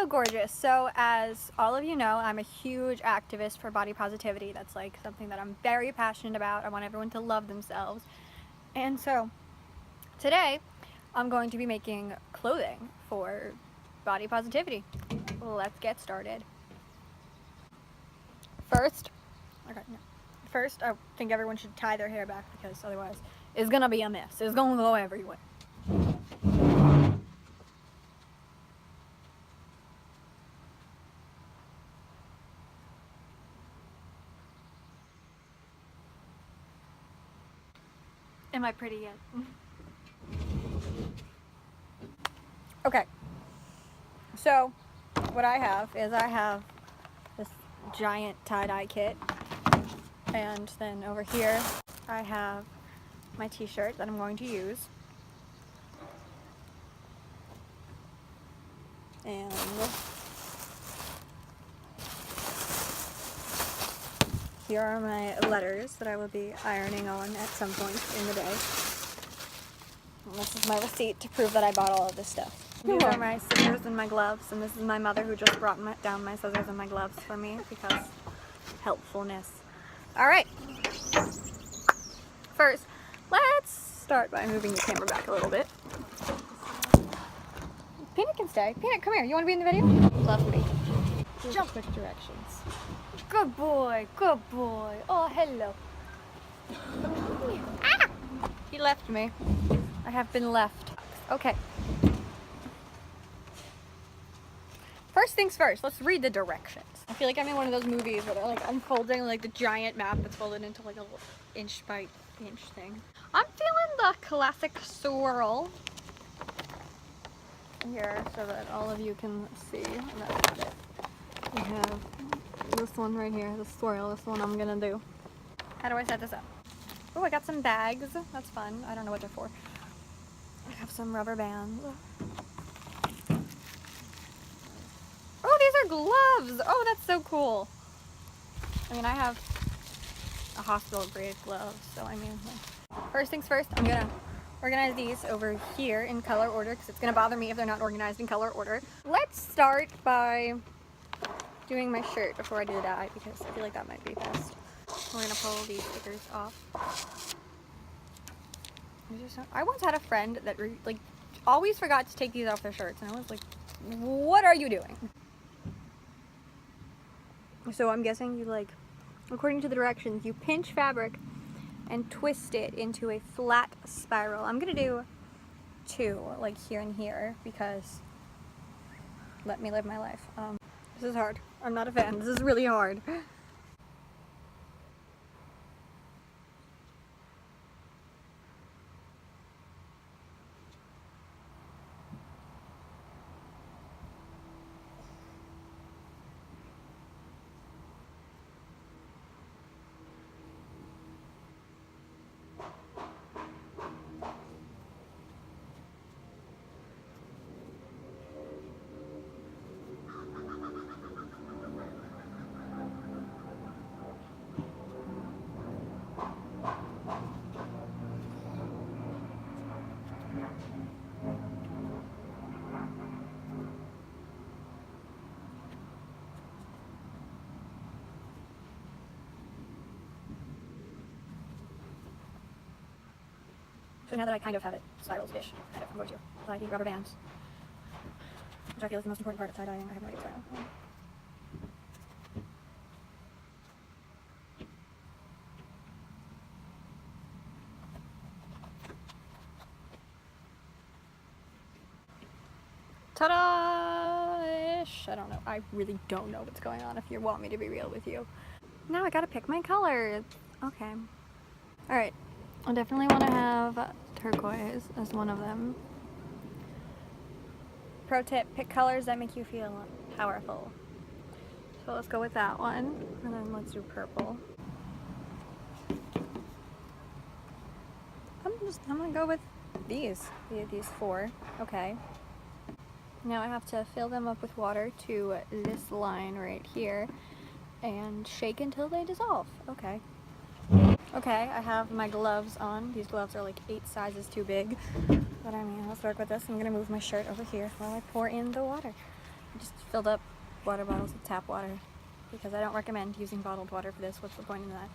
Hello gorgeous. So as all of you know, I'm a huge activist for body positivity. That's like something that I'm very passionate about. I want everyone to love themselves. And so today I'm going to be making clothing for body positivity. Let's get started. First, I think everyone should tie their hair back because otherwise it's gonna be a mess. It's gonna go everywhere. Am I pretty yet? Okay, so what I have is this giant tie-dye kit, and then over here I have my t-shirt that I'm going to use, and here are my letters that I will be ironing on at some point in the day. And this is my receipt to prove that I bought all of this stuff. These are my scissors and my gloves, and this is my mother who just brought down my scissors and my gloves for me because helpfulness. Alright, first let's start by moving the camera back a little bit. Peanut can stay. Peanut, come here. You want to be in the video? Lovely. Jump. Quick directions. Good boy, good boy. Oh, hello. Ah! He left me. I have been left. Okay. First things first, let's read the directions. I feel like I'm in one of those movies where they're like unfolding like the giant map that's folded into like a little inch by inch thing. I'm feeling the classic swirl here so that all of you can see. That's not it. We have this one right here, the swirl, this one I'm gonna do. How do I set this up? Oh, I got some bags. That's fun. I don't know what they're for. I have some rubber bands. Oh, these are gloves! Oh, that's so cool. I mean, I have a hospital-grade glove, so I mean, like, first things first, I'm gonna organize these over here in color order because it's gonna bother me if they're not organized in color order. Let's start by doing my shirt before I do the dye because I feel like that might be best. We're gonna pull these stickers off. I once had a friend that like always forgot to take these off their shirts, and I was like, what are you doing? So I'm guessing you, like, according to the directions, you pinch fabric and twist it into a flat spiral. I'm gonna do two, like here and here, because let me live my life. This is hard. I'm not a fan. This is really hard. So now that I kind of have it spirals-ish, kind of, I'm going to apply the rubber bands, which I feel is the most important part of tie-dyeing. I have no idea spiral. Ta-da-ish! I don't know. I really don't know what's going on if you want me to be real with you. Now I gotta pick my colors. Okay. Alright. I definitely want to have turquoise as one of them. Pro tip, pick colors that make you feel powerful. So let's go with that one, and then let's do purple. I'm gonna go with these four. Okay. Now I have to fill them up with water to this line right here and shake until they dissolve. Okay. Okay, I have my gloves on. These gloves are like 8 sizes too big. But I mean, let's work with this. I'm gonna move my shirt over here while I pour in the water. just filled up water bottles with tap water because I don't recommend using bottled water for this. What's the point in that?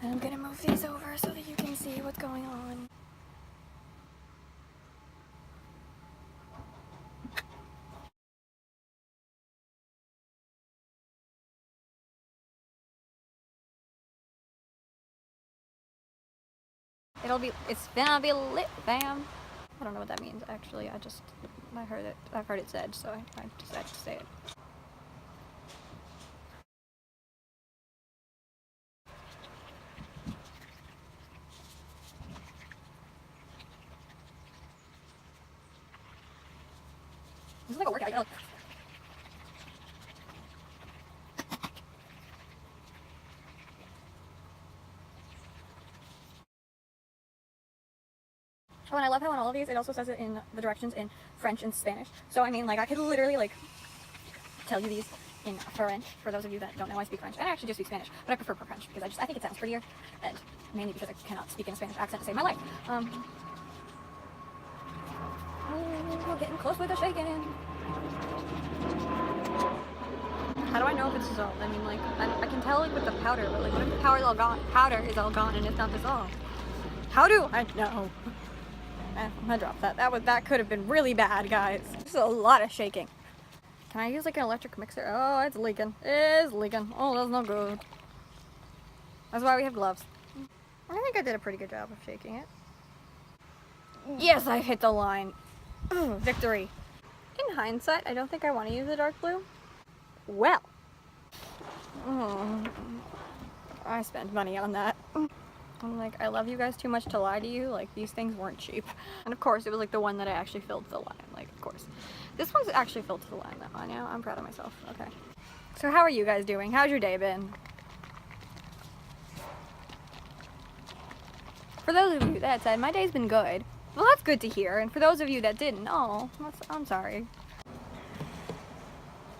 And I'm gonna move these over so that you can see what's going on. It's gonna be lit, fam. I don't know what that means actually. I've heard it said, so I decided to say it. This is like a workout, you know? Oh, and I love how on all of these it also says it in the directions in French and Spanish. So I mean, like, I could literally like tell you these in French for those of you that don't know I speak French. And I actually just speak Spanish, but I prefer French because I think it sounds prettier, and mainly because I cannot speak in a Spanish accent to save my life. We're getting close with the shaking. How do I know if it's dissolved? I mean, like, I can tell like with the powder, but like, what if the powder is all gone and it's not dissolved? How do I know? I'm gonna drop that. That could have been really bad, guys. This is a lot of shaking. Can I use like an electric mixer? Oh, it's leaking. It's leaking. Oh, that's not good. That's why we have gloves. I think I did a pretty good job of shaking it. Yes, I hit the line. Victory. In hindsight, I don't think I want to use the dark blue. Well, I spent money on that. I'm like, I love you guys too much to lie to you. Like, these things weren't cheap. And of course, it was like the one that I actually filled to the line. Like, of course. This one's actually filled to the line, though. I know. I'm proud of myself. Okay. So how are you guys doing? How's your day been? For those of you that said, my day's been good. Well, that's good to hear. And for those of you that didn't, I'm sorry.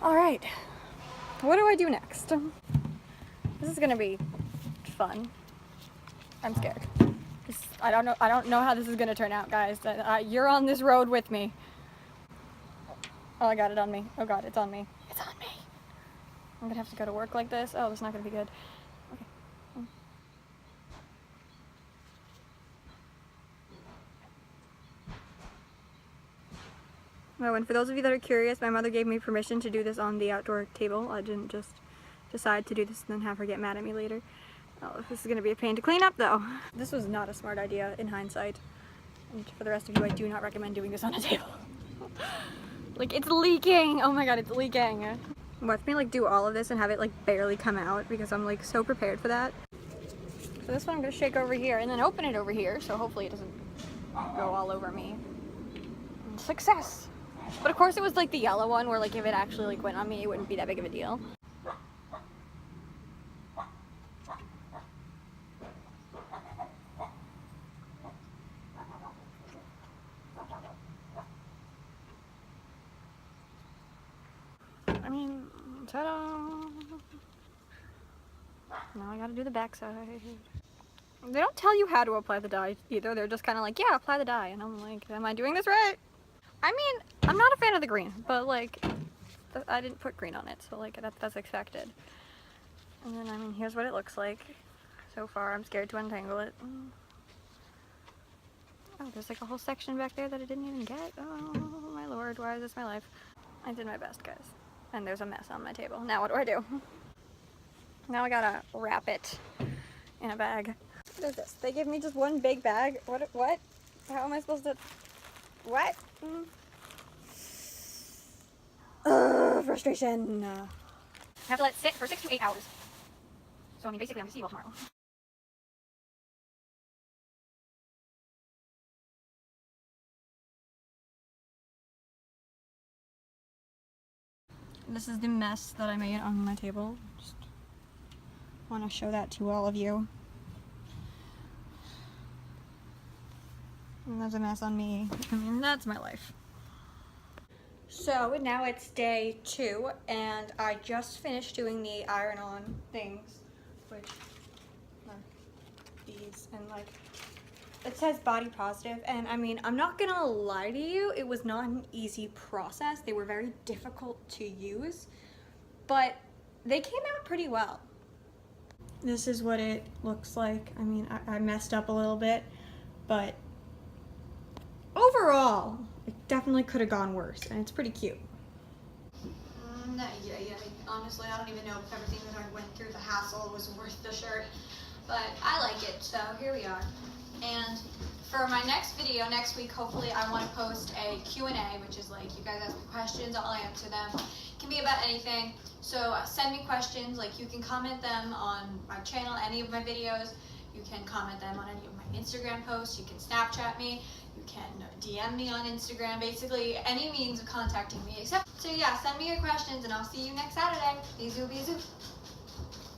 Alright. What do I do next? This is gonna be fun. I'm scared. I don't know how this is gonna turn out, guys. You're on this road with me. Oh, I got it on me. Oh god, it's on me. It's on me. I'm gonna have to go to work like this. Oh, that's not gonna be good. Okay. Oh, and for those of you that are curious, my mother gave me permission to do this on the outdoor table. I didn't just decide to do this and then have her get mad at me later. Oh, this is going to be a pain to clean up, though. This was not a smart idea in hindsight. And for the rest of you, I do not recommend doing this on a table. Like, it's leaking! Oh my god, it's leaking! Watch me, like, do all of this and have it, like, barely come out because I'm, like, so prepared for that. So this one I'm going to shake over here and then open it over here, so hopefully it doesn't go all over me. And success! But of course it was, like, the yellow one where, like, if it actually, like, went on me, it wouldn't be that big of a deal. I mean, ta-da! Now I gotta do the backside. They don't tell you how to apply the dye either. They're just kind of like, yeah, apply the dye. And I'm like, am I doing this right? I mean, I'm not a fan of the green, but like, I didn't put green on it, so like, that's expected. And then, I mean, here's what it looks like so far. I'm scared to untangle it. Oh, there's like a whole section back there that I didn't even get. Oh, my lord, why is this my life? I did my best, guys. And there's a mess on my table. Now what do I do? Now I gotta wrap it in a bag. What is this? They give me just one big bag? What? How am I supposed to... What? Frustration. I have to let it sit for 6 to 8 hours. So I mean, basically I'm gonna see you all tomorrow. This is the mess that I made on my table. Just want to show that to all of you. And there's a mess on me. I mean, that's my life. So now it's day 2, and I just finished doing the iron-on things, which are these, and like, it says body positive, and I mean, I'm not gonna lie to you, it was not an easy process. They were very difficult to use, but they came out pretty well. This is what it looks like. I mean, I messed up a little bit, but overall, it definitely could have gone worse, and it's pretty cute. Yeah. Honestly, I don't even know if everything that I went through, the hassle, was worth the shirt, but I like it, so here we are. And for my next video, next week, hopefully I want to post a Q&A, which is like, you guys ask me questions, I'll answer them. It can be about anything, so send me questions. Like, you can comment them on my channel, any of my videos. You can comment them on any of my Instagram posts. You can Snapchat me. You can DM me on Instagram. Basically, any means of contacting me. So yeah, send me your questions, and I'll see you next Saturday. Bisous, bisous.